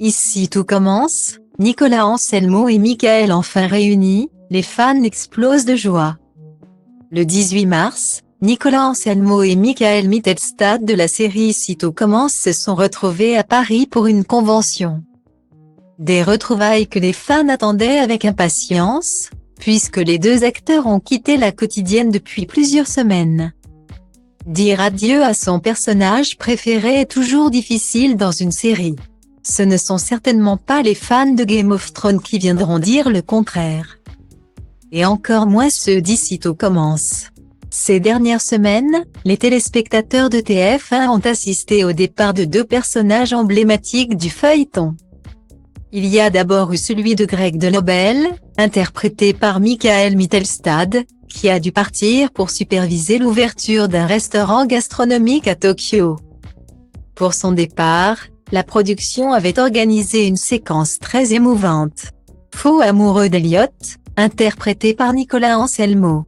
Ici tout commence, Nicolas Anselmo et Michael enfin réunis, les fans explosent de joie. Le 18 mars, Nicolas Anselmo et Michael Mittelstadt de la série Ici tout commence se sont retrouvés à Paris pour une convention. Des retrouvailles que les fans attendaient avec impatience, puisque les deux acteurs ont quitté la quotidienne depuis plusieurs semaines. Dire adieu à son personnage préféré est toujours difficile dans une série. Ce ne sont certainement pas les fans de Game of Thrones qui viendront dire le contraire. Et encore moins ceux d'Ici tout commence. Ces dernières semaines, les téléspectateurs de TF1 ont assisté au départ de deux personnages emblématiques du feuilleton. Il y a d'abord eu celui de Greg Delobel, interprété par Michael Mittelstadt, qui a dû partir pour superviser l'ouverture d'un restaurant gastronomique à Tokyo. Pour son départ, la production avait organisé une séquence très émouvante. Faux amoureux d'Elliot, interprété par Nicolas Anselmo.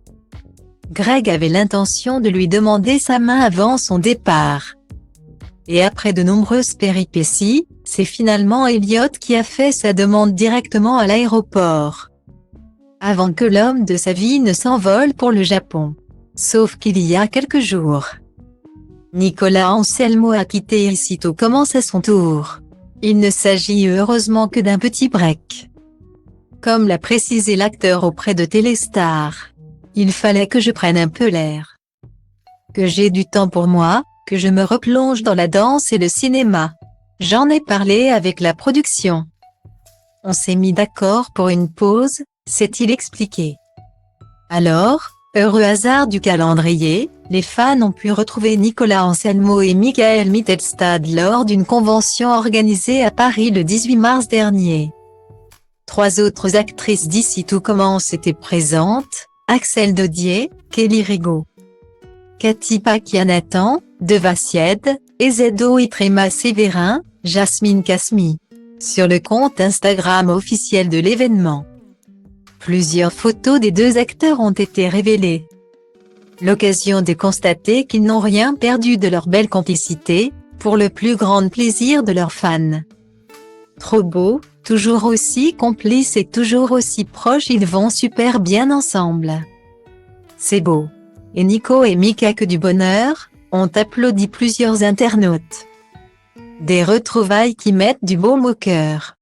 Greg avait l'intention de lui demander sa main avant son départ. Et après de nombreuses péripéties, c'est finalement Elliot qui a fait sa demande directement à l'aéroport. Avant que l'homme de sa vie ne s'envole pour le Japon. Sauf qu'il y a quelques jours, Nicolas Anselmo a quitté Ici tout commence à son tour. Il ne s'agit heureusement que d'un petit break. Comme l'a précisé l'acteur auprès de Téléstar. Il fallait que je prenne un peu l'air. Que j'ai du temps pour moi, que je me replonge dans la danse et le cinéma. J'en ai parlé avec la production. On s'est mis d'accord pour une pause, s'est-il expliqué. Alors, heureux hasard du calendrier, les fans ont pu retrouver Nicolas Anselmo et Michael Mittelstadt lors d'une convention organisée à Paris le 18 mars dernier. Trois autres actrices d'Ici tout commence étaient présentes, Axel Dodier, Kelly Rigaud, Cathy Pakianathan, Deva Sied, Ezedo Itrema Sévérin, Jasmine Kasmi. Sur le compte Instagram officiel de l'événement, plusieurs photos des deux acteurs ont été révélées. L'occasion de constater qu'ils n'ont rien perdu de leur belle complicité, pour le plus grand plaisir de leurs fans. Trop beau, toujours aussi complices et toujours aussi proches, ils vont super bien ensemble. C'est beau. Et Nico et Mika que du bonheur, ont applaudi plusieurs internautes. Des retrouvailles qui mettent du baume au cœur.